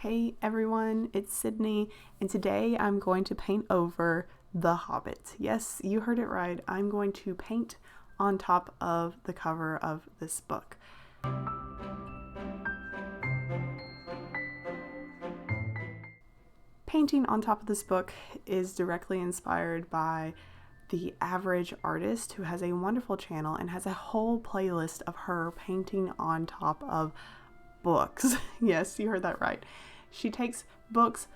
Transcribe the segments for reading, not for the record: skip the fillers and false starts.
Hey everyone, it's Sydney, and today I'm going to paint over The Hobbit. Yes, you heard it right. I'm going to paint on top of the cover of this book. Painting on top of this book is directly inspired by the average artist who has a wonderful channel and has a whole playlist of her painting on top of books. Yes, you heard that right. She takes books,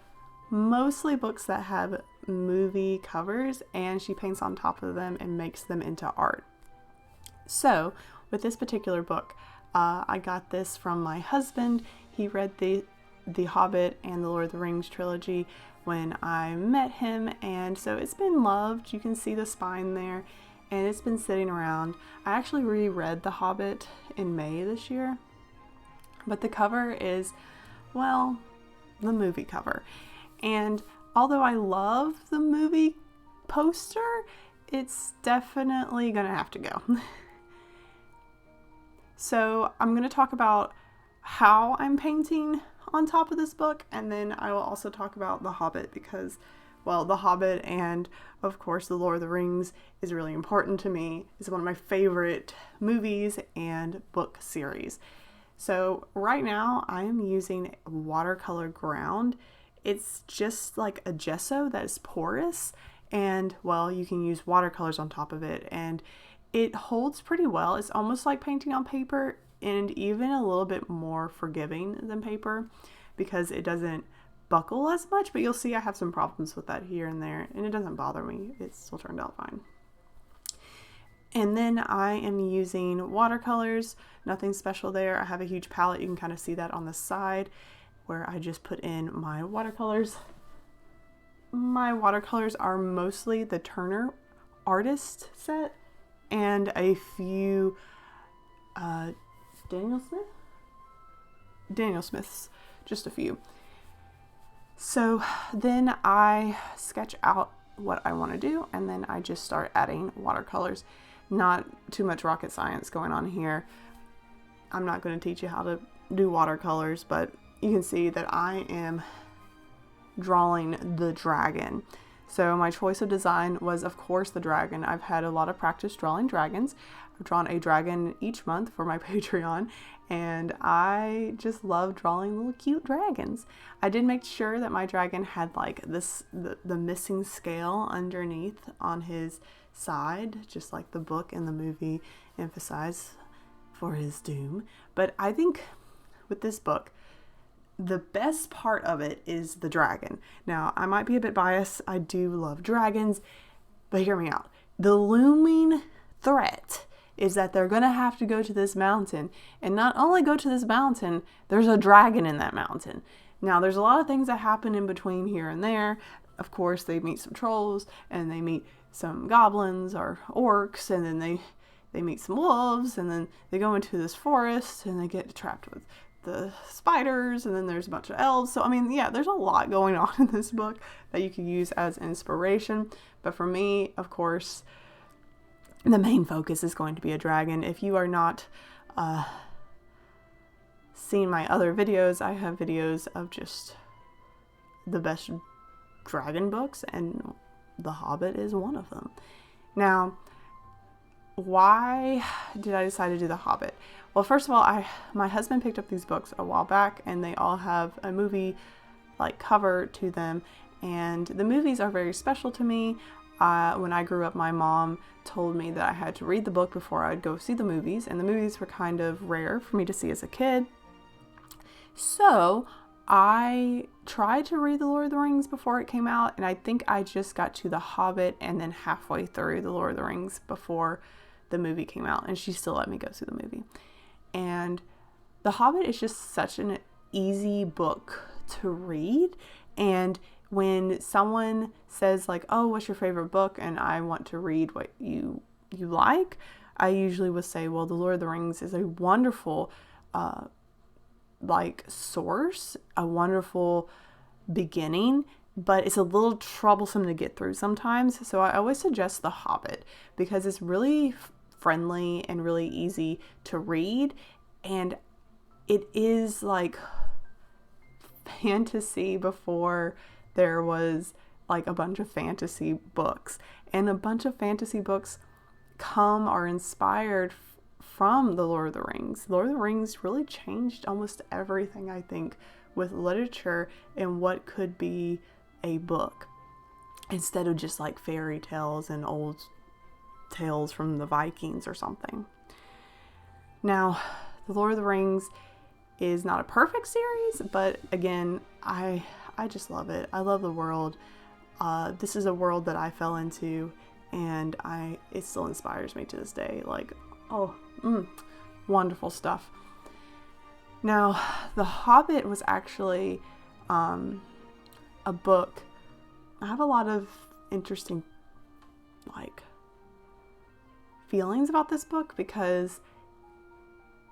mostly books that have movie covers, and she paints on top of them and makes them into art. So with this particular book, I got this from my husband. He read the Hobbit and the Lord of the Rings trilogy when I met him, and so it's been loved. You can see the spine there, and it's been sitting around. I actually reread The Hobbit in May this year, but the cover is, well, the movie cover. And although I love the movie poster, it's definitely gonna have to go. So I'm gonna talk about how I'm painting on top of this book, and then I will also talk about The Hobbit because, well, The Hobbit and of course The Lord of the Rings is really important to me. It's one of my favorite movies and book series. So right now I am using watercolor ground. It's just like a gesso that is porous, and well, you can use watercolors on top of it and it holds pretty well. It's almost like painting on paper, and even a little bit more forgiving than paper because it doesn't buckle as much, but you'll see I have some problems with that here and there, and it doesn't bother me. It still turned out fine. And then I am using watercolors, nothing special there. I have a huge palette. You can kind of see that on the side where I just put in my watercolors. My watercolors are mostly the Turner Artist set and a few Daniel Smith's, just a few. So then I sketch out what I want to do, and then I just start adding watercolors. Not too much rocket science going on here. I'm not going to teach you how to do watercolors, but you can see that I am drawing the dragon. So my choice of design was, of course, the dragon. I've had a lot of practice drawing dragons. I've drawn a dragon each month for my Patreon, and I just love drawing little cute dragons. I did make sure that my dragon had like the missing scale underneath on his side, just like the book and the movie emphasize for his doom. But I think with this book, the best part of it is the dragon. Now, I might be a bit biased. I do love dragons, but hear me out. The looming threat is that they're going to have to go to this mountain, and not only go to this mountain, there's a dragon in that mountain. Now, there's a lot of things that happen in between here and there. Of course, they meet some trolls, and they meet some goblins or orcs, and then they meet some wolves, and then they go into this forest, and they get trapped with the spiders, and then there's a bunch of elves. So I mean, yeah, there's a lot going on in this book that you can use as inspiration. But for me, of course, the main focus is going to be a dragon. If you are not seeing my other videos, I have videos of just the best dragon books, and The Hobbit is one of them. Now, why did I decide to do The Hobbit? Well, first of all, my husband picked up these books a while back, and they all have a movie like cover to them, and the movies are very special to me. When I grew up, my mom told me that I had to read the book before I'd go see the movies, and the movies were kind of rare for me to see as a kid. So I tried to read The Lord of the Rings before it came out, and I think I just got to The Hobbit and then halfway through The Lord of the Rings before the movie came out, and she still let me go see the movie. And The Hobbit is just such an easy book to read, and when someone says like, oh, what's your favorite book, and I want to read what you like, I usually would say, well, The Lord of the Rings is a wonderful like source, a wonderful beginning, but it's a little troublesome to get through sometimes. So I always suggest The Hobbit because it's really friendly and really easy to read, and it is like fantasy before there was like a bunch of fantasy books. And a bunch of fantasy books are inspired from the Lord of the Rings. Lord of the Rings really changed almost everything, I think, with literature and what could be a book, instead of just like fairy tales and old tales from the Vikings or something. Now, the Lord of the Rings is not a perfect series, but again, I just love it. I love the world. This is a world that I fell into, and it still inspires me to this day. Like, wonderful stuff. Now, The Hobbit was actually a book. I have a lot of interesting feelings about this book, because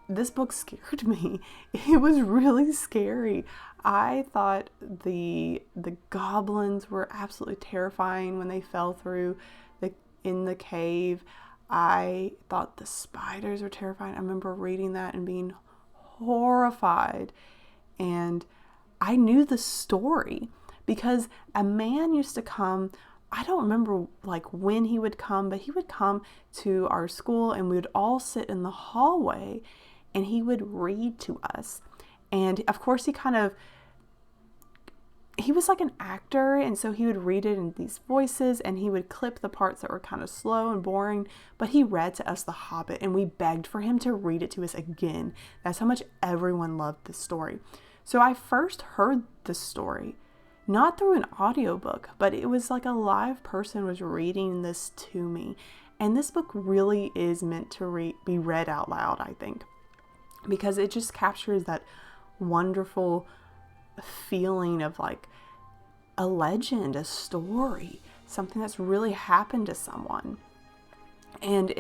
this book scared me. It was really scary. I thought the goblins were absolutely terrifying when they fell through in the cave. I thought the spiders were terrifying. I remember reading that and being horrified. And I knew the story because a man used to come. I don't remember when he would come, but he would come to our school and we would all sit in the hallway and he would read to us. And of course he was like an actor, and so he would read it in these voices and he would clip the parts that were kind of slow and boring, but he read to us The Hobbit and we begged for him to read it to us again. That's how much everyone loved this story. So I first heard the story not through an audiobook, but it was like a live person was reading this to me. And this book really is meant to be read out loud, I think, because it just captures that wonderful feeling of like a legend, a story, something that's really happened to someone. And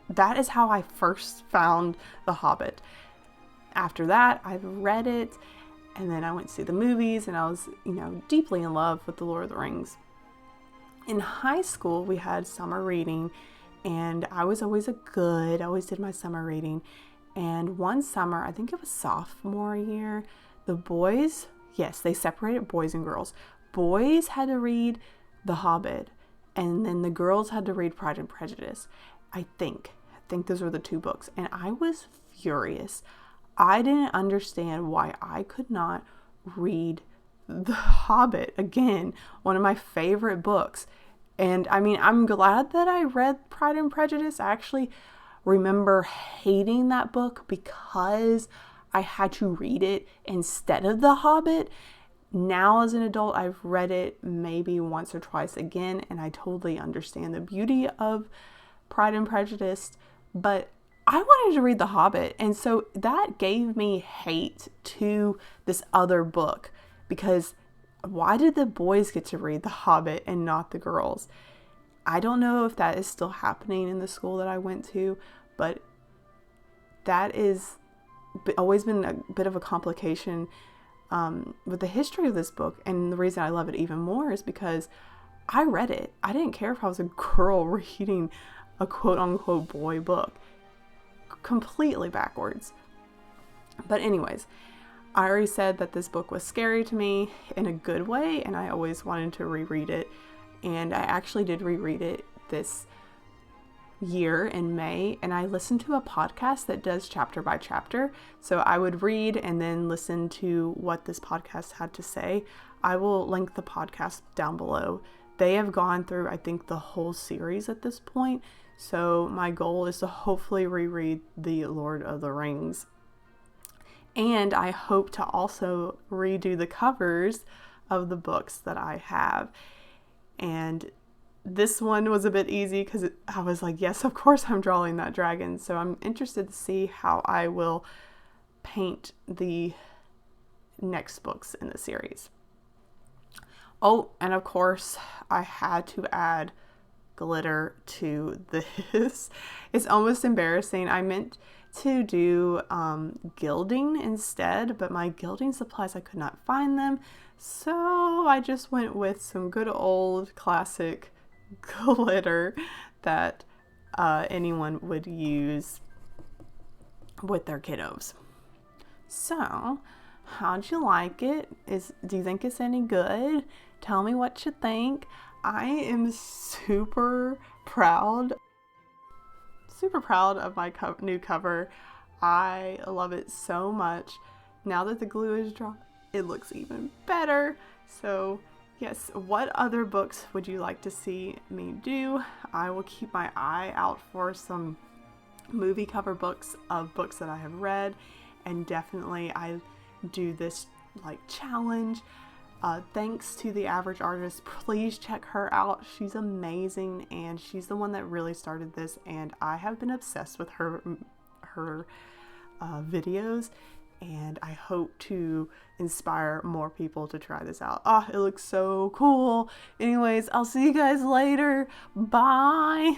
that is how I first found The Hobbit. After that, I've read it, and then I went to see the movies, and I was, deeply in love with The Lord of the Rings. In high school, we had summer reading, and I was always I always did my summer reading. And one summer, I think it was sophomore year, the boys, yes, they separated boys and girls. Boys had to read The Hobbit, and then the girls had to read Pride and Prejudice. I think those were the two books, and I was furious. I didn't understand why I could not read The Hobbit again, one of my favorite books. And I mean, I'm glad that I read Pride and Prejudice. I actually remember hating that book because I had to read it instead of The Hobbit. Now as an adult, I've read it maybe once or twice again, and I totally understand the beauty of Pride and Prejudice, but I wanted to read The Hobbit, and so that gave me hate to this other book, because why did the boys get to read The Hobbit and not the girls? I don't know if that is still happening in the school that I went to, but that is always been a bit of a complication with the history of this book. And the reason I love it even more is because I read it. I didn't care if I was a girl reading a quote unquote boy book. Completely backwards. But anyways, I already said that this book was scary to me in a good way, and I always wanted to reread it. And I actually did reread it this year in May, and I listened to a podcast that does chapter by chapter. So I would read and then listen to what this podcast had to say. I will link the podcast down below. They have gone through, I think, the whole series at this point. So my goal is to hopefully reread The Lord of the Rings. And I hope to also redo the covers of the books that I have. And this one was a bit easy because I was like, yes, of course I'm drawing that dragon. So I'm interested to see how I will paint the next books in the series. Oh, and of course I had to add glitter to this. It's almost embarrassing. I meant to do gilding instead, but my gilding supplies, I could not find them. So I just went with some good old classic glitter that anyone would use with their kiddos. So How'd you like it? Do you think it's any good? Tell me what you think. I am super proud of my new cover. I love it so much. Now that the glue is dry, it looks even better. So yes, what other books would you like to see me do? I will keep my eye out for some movie cover books of books that I have read, and definitely I do this like challenge. Thanks to The Average Artist. Please check her out. She's amazing, and she's the one that really started this, and I have been obsessed with her videos, and I hope to inspire more people to try this out. Oh, it looks so cool. Anyways, I'll see you guys later. Bye.